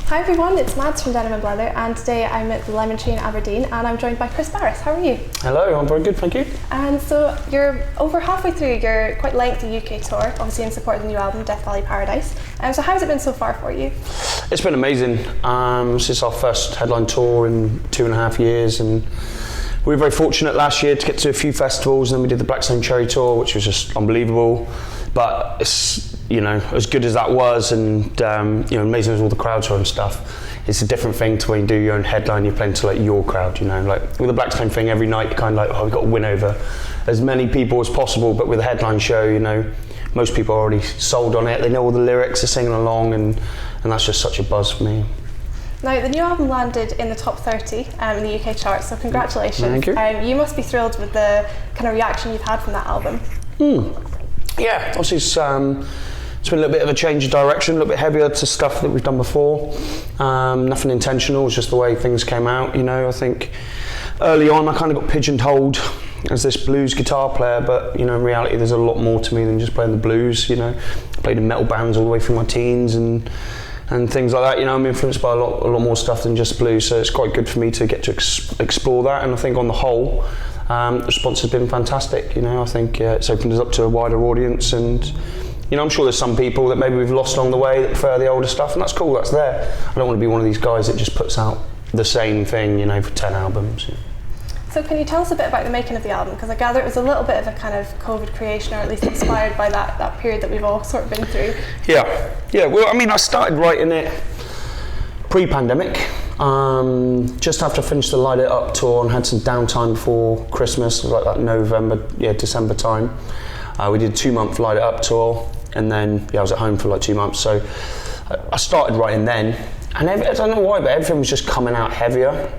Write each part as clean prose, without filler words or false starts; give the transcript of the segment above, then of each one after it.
Hi everyone, it's Mads from Denim and Blether, and today I'm at the Lemon Tree in Aberdeen and I'm joined by Kris Barras. How are you? Hello, I'm very good, thank you. And so you're over halfway through your quite lengthy UK tour, obviously in support of the new album, Death Valley Paradise. So how has it been so far for you? It's been amazing. Since our first headline tour in 2.5 years, and we were very fortunate last year to get to a few festivals, and then we did the Blackstone Cherry Tour, which was just unbelievable. But it's, as good as that was, and amazing as all the crowds were and stuff, it's a different thing to when you do your own headline, you're playing to like your crowd, like with the Blackstone thing every night you're kind of like, we've got to win over as many people as possible, but with a headline show, most people are already sold on it, they know all the lyrics, they're singing along, and that's just such a buzz for me. Now, the new album landed in the top 30 in the UK charts, so congratulations. Thank you. You must be thrilled with the kind of reaction you've had from that album. Yeah, obviously it's been a little bit of a change of direction, a little bit heavier to stuff that we've done before. Nothing intentional, it's just the way things came out, I think early on I kind of got pigeonholed as this blues guitar player, but in reality there's a lot more to me than just playing the blues. I played in metal bands all the way through my teens and things like that. I'm influenced by a lot more stuff than just blues, so it's quite good for me to get to explore that, and I think on the whole the response has been fantastic. I think it's opened us up to a wider audience, and I'm sure there's some people that maybe we've lost along the way that prefer the older stuff, and that's cool, that's there. I don't want to be one of these guys that just puts out the same thing, for 10 albums. So can you tell us a bit about the making of the album? Because I gather it was a little bit of a kind of COVID creation, or at least inspired by that period that we've all sort of been through. Yeah. Well, I started writing it pre-pandemic, just after I finished the Light It Up tour and had some downtime before Christmas, like that November, December time. We did a 2-month Light It Up tour, and then I was at home for like 2 months. So I started writing then, and I don't know why, but everything was just coming out heavier.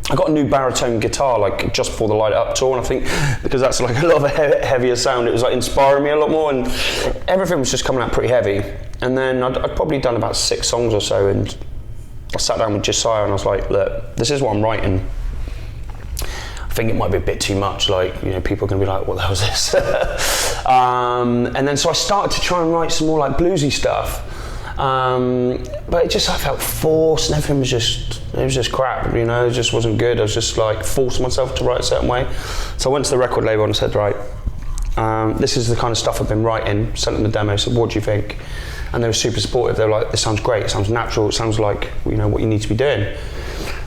I got a new baritone guitar like just before the Light It Up tour, and I think because that's like a lot of a heavier sound, it was like inspiring me a lot more, and everything was just coming out pretty heavy. And then I'd probably done about 6 songs or so, and I sat down with Josiah and I was like, look, this is what I'm writing. I think it might be a bit too much, people are going to be like, what the hell is this? And then so I started to try and write some more like bluesy stuff, but I felt forced, and everything was just crap, it just wasn't good. I was just like forcing myself to write a certain way. So I went to the record label and said, right, this is the kind of stuff I've been writing, sent them the demo, said, what do you think? And they were super supportive. They were like, this sounds great, it sounds natural, it sounds like what you need to be doing.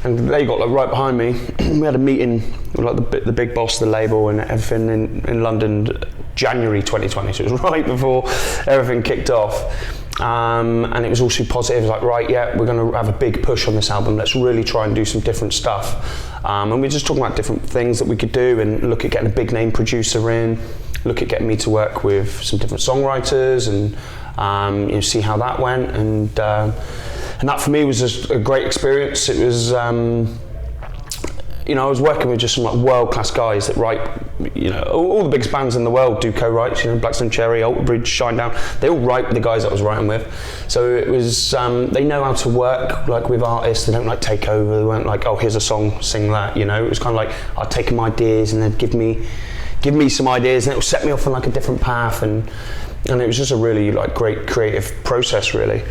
And they got like right behind me. We had a meeting with like the big boss of the label and everything in London, January 2020, so it was right before everything kicked off. And it was all super positive. It was like, right, we're going to have a big push on this album. Let's really try and do some different stuff. And we were just talking about different things that we could do, and look at getting a big name producer in, look at getting me to work with some different songwriters, and see how that went. And that for me was just a great experience. It was, I was working with just some like world-class guys that write, all the biggest bands in the world do co-writes, Blackstone Cherry, Alter Bridge, Shinedown, they all write with the guys that I was writing with. So it was, they know how to work like with artists, they don't like take over, they weren't like, oh, here's a song, sing that, it was kind of like, I'd take them ideas and they'd give me some ideas, and it would set me off on like a different path, and it was just a really like great creative process, really.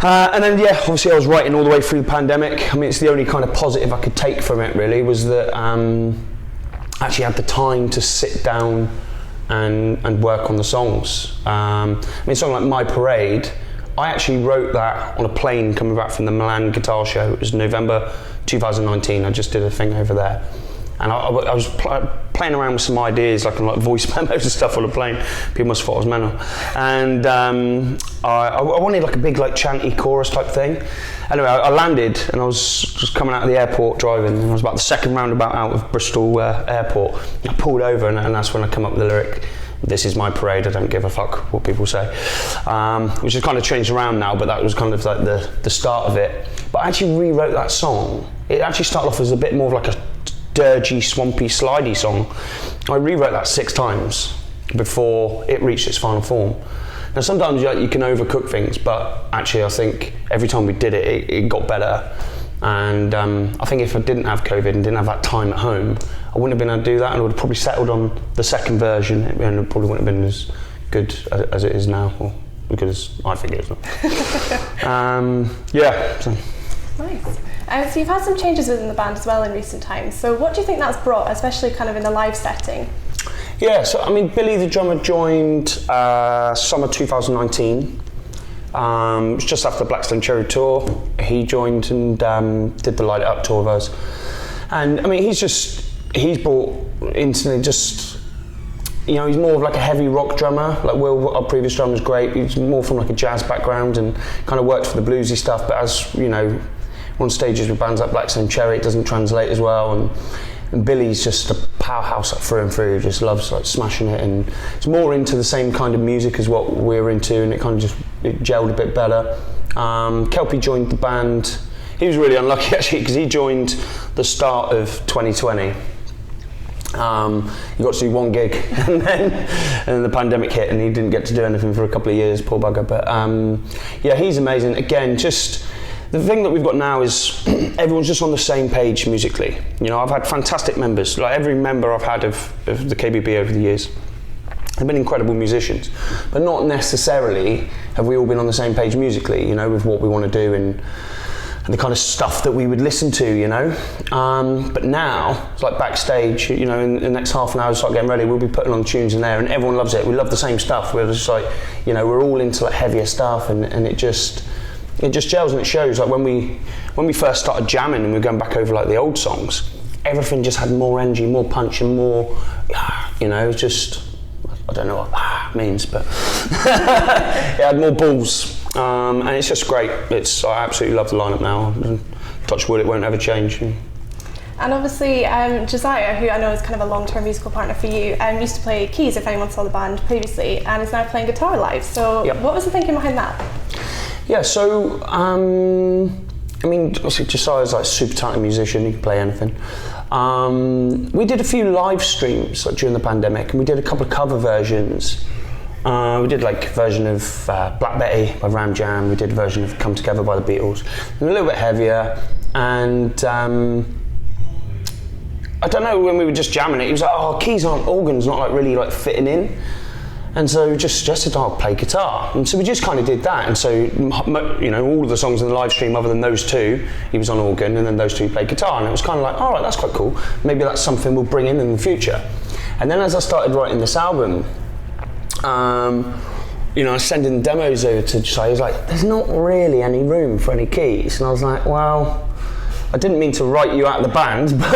And then obviously I was writing all the way through the pandemic. It's the only kind of positive I could take from it, really, was that I actually had the time to sit down and work on the songs. A song like My Parade, I actually wrote that on a plane coming back from the Milan Guitar Show. It was November 2019. I just did a thing over there. And I was playing around with some ideas, like voice memos and stuff on the plane. People must have thought I was mental. And I wanted like a big like chanty chorus type thing. Anyway, I landed and I was just coming out of the airport driving, and I was about the second roundabout out of Bristol airport. I pulled over and that's when I come up with the lyric, "This is my parade, I don't give a fuck what people say," which has kind of changed around now, but that was kind of like the start of it. But I actually rewrote that song. It actually started off as a bit more of like a dirgy, swampy, slidey song. I rewrote that 6 times before it reached its final form. Now sometimes you can overcook things, but actually I think every time we did it, it got better. And I think if I didn't have COVID and didn't have that time at home, I wouldn't have been able to do that, and I would have probably settled on the second version, and it probably wouldn't have been as good as it is now. Or because I think it is not. Yeah. So. Nice. So you've had some changes within the band as well in recent times. So what do you think that's brought, especially kind of in the live setting? Yeah, so I mean, Billy the drummer joined summer 2019. It was just after the Blackstone Cherry tour. He joined and did the Light It Up tour of us. And I mean, he's brought instantly just, you know, he's more of like a heavy rock drummer. Like Will, our previous drummer, was great. He's more from like a jazz background and kind of worked for the bluesy stuff. But as you know, on stages with bands like Blackstone Cherry, it doesn't translate as well. And Billy's just a powerhouse like through and through. Just loves like smashing it, and it's more into the same kind of music as what we're into, and it kind of just gelled a bit better. Kelpie joined the band. He was really unlucky actually because he joined the start of 2020. He got to do one gig and then the pandemic hit and he didn't get to do anything for a couple of years, poor bugger. But yeah, he's amazing. Again, just the thing that we've got now is everyone's just on the same page musically. You know, I've had fantastic members, like every member I've had of the KBB over the years. They've been incredible musicians, but not necessarily have we all been on the same page musically, you know, with what we want to do and the kind of stuff that we would listen to, you know. But now, it's like backstage, you know, in the next half an hour, start getting ready, we'll be putting on tunes in there and everyone loves it. We love the same stuff. We're just like, you know, we're all into like heavier stuff and it just gels and it shows. Like when we first started jamming and we were going back over like the old songs, everything just had more energy, more punch and more, you know, just, I don't know what means, but it had more balls. And it's just great. I absolutely love the lineup now. Touch wood, it won't ever change. And obviously, Josiah, who I know is kind of a long-term musical partner for you, used to play keys, if anyone saw the band previously, and is now playing guitar live. So yep. What was the thinking behind that? Yeah, so, I mean, obviously Josiah's like a super talented musician, he can play anything. We did a few live streams like, during the pandemic, and we did a couple of cover versions. We did like a version of Black Betty by Ram Jam, we did a version of Come Together by the Beatles, and a little bit heavier, and I don't know, when we were just jamming it, he was like, oh, keys aren't, organ's not like really like fitting in. And so we just suggested I'll play guitar. And so we just kind of did that. And so, you know, all of the songs in the live stream other than those two, he was on organ and then those two played guitar. And it was kind of like, all right, that's quite cool. Maybe that's something we'll bring in the future. And then as I started writing this album, you know, I was sending demos over to Josiah. He was like, there's not really any room for any keys. And I was like, well, I didn't mean to write you out of the band, but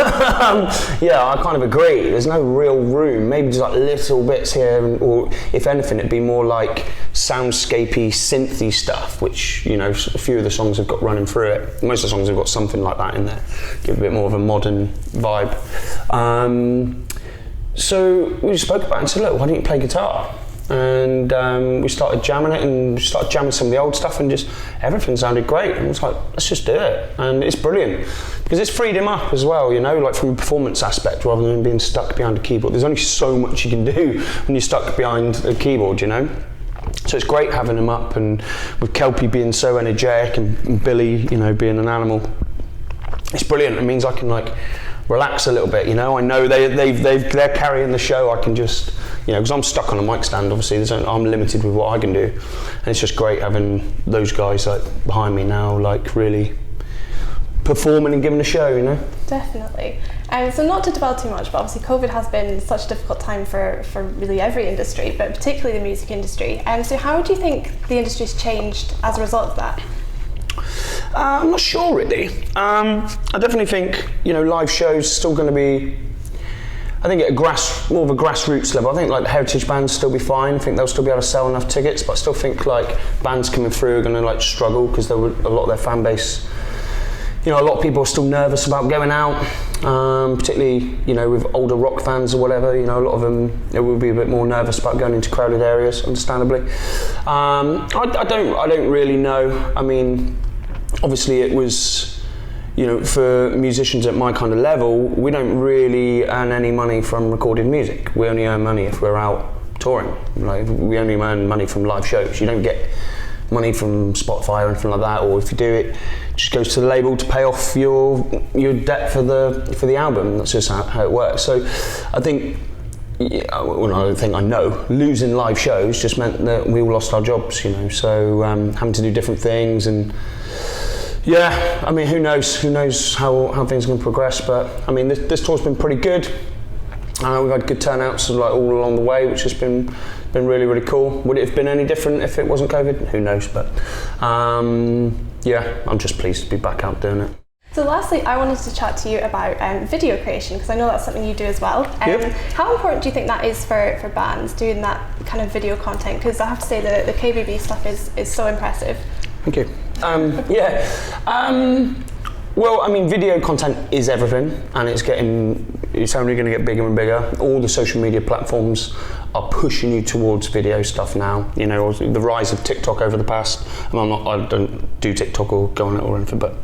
yeah, I kind of agree. There's no real room. Maybe just like little bits here, or if anything, it'd be more like soundscapey, synthy stuff, which, you know, a few of the songs have got running through it. Most of the songs have got something like that in there. Give a bit more of a modern vibe. So we just spoke about it and said, look, why don't you play guitar? And we started jamming it and started jamming some of the old stuff and just everything sounded great, and I was like, let's just do it. And it's brilliant because it's freed him up as well, you know, like from a performance aspect rather than being stuck behind a keyboard. There's only so much you can do when you're stuck behind a keyboard, you know. So it's great having him up, and with Kelpie being so energetic and Billy, you know, being an animal, it's brilliant. It means I can like relax a little bit, you know. I know they're carrying the show. I can just, you know, because I'm stuck on a mic stand. Obviously, I'm limited with what I can do, and it's just great having those guys like behind me now, like really performing and giving a show, you know. Definitely. So not to dwell too much, but obviously COVID has been such a difficult time for really every industry, but particularly the music industry. So how do you think the industry's changed as a result of that? I'm not sure really. I definitely think, you know, live shows still going to be, I think at more of a grassroots level. I think like the heritage bands still be fine. I think they'll still be able to sell enough tickets, but I still think like bands coming through are going to like struggle because a lot of their fan base, you know, a lot of people are still nervous about going out, particularly, you know, with older rock fans or whatever. You know, a lot of them will be a bit more nervous about going into crowded areas, understandably. I don't really know. I mean, obviously it was, you know, for musicians at my kind of level, we don't really earn any money from recorded music. We only earn money if we're out touring. Like, we only earn money from live shows. You don't get money from Spotify or anything like that, or if you do it just goes to the label to pay off your debt for the album. That's just how it works. So I think yeah, well, I don't think I know. Losing live shows just meant that we all lost our jobs, you know. So having to do different things, and yeah, I mean, who knows how things are going to progress. But I mean, this tour's been pretty good. We've had good turnouts like all along the way, which has been really, really cool. Would it have been any different if it wasn't COVID? Who knows? But yeah, I'm just pleased to be back out doing it. So lastly, I wanted to chat to you about video creation, because I know that's something you do as well. Yep. How important do you think that is for bands, doing that kind of video content? Because I have to say the KBB stuff is so impressive. Thank you. Well, I mean, video content is everything, and it's only going to get bigger and bigger. All the social media platforms are pushing you towards video stuff now. You know, the rise of TikTok over the past, I don't do TikTok or go on it or anything, but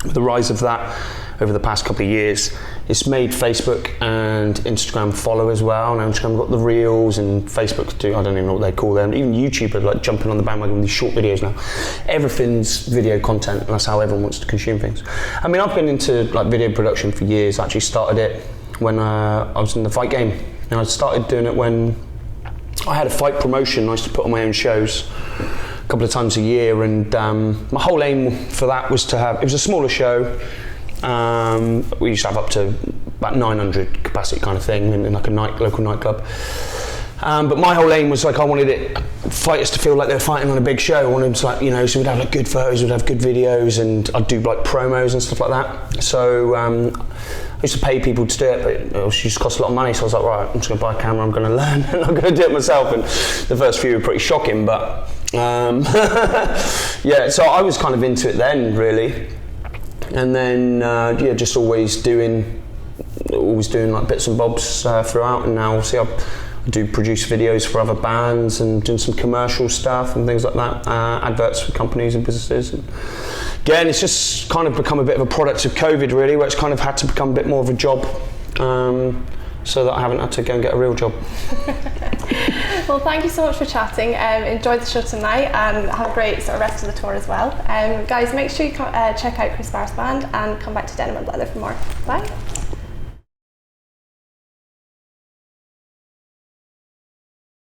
the rise of that over the past couple of years, it's made Facebook and Instagram follow as well. Now Instagram got the reels, and Facebook do, I don't even know what they call them. Even YouTube are like jumping on the bandwagon with these short videos now. Everything's video content, and that's how everyone wants to consume things. I mean, I've been into like video production for years. I actually started it when I was in the fight game. And I started doing it when I had a fight promotion. I used to put on my own shows a couple of times a year, and my whole aim for that was to have, it was a smaller show. We used to have up to about 900 capacity kind of thing in like a local nightclub. But my whole aim was like, I wanted fighters to feel like they were fighting on a big show. I wanted them to, like, you know, so we'd have like good photos, we'd have good videos, and I'd do like promos and stuff like that. So I used to pay people to do it, but it just cost a lot of money. So I was like, right, I'm just going to buy a camera, I'm going to learn, and I'm going to do it myself. And the first few were pretty shocking, but yeah, so I was kind of into it then, really. And then yeah, just always doing like bits and bobs throughout. And now obviously I do produce videos for other bands and doing some commercial stuff and things like that, adverts for companies and businesses. And again, it's just kind of become a bit of a product of COVID, really, where it's kind of had to become a bit more of a job, so that I haven't had to go and get a real job. Well, thank you so much for chatting. Enjoy the show tonight, and have a great sort of rest of the tour as well. Guys, make sure you check out Kris Barras Band and come back to Denim and Blether for more. Bye.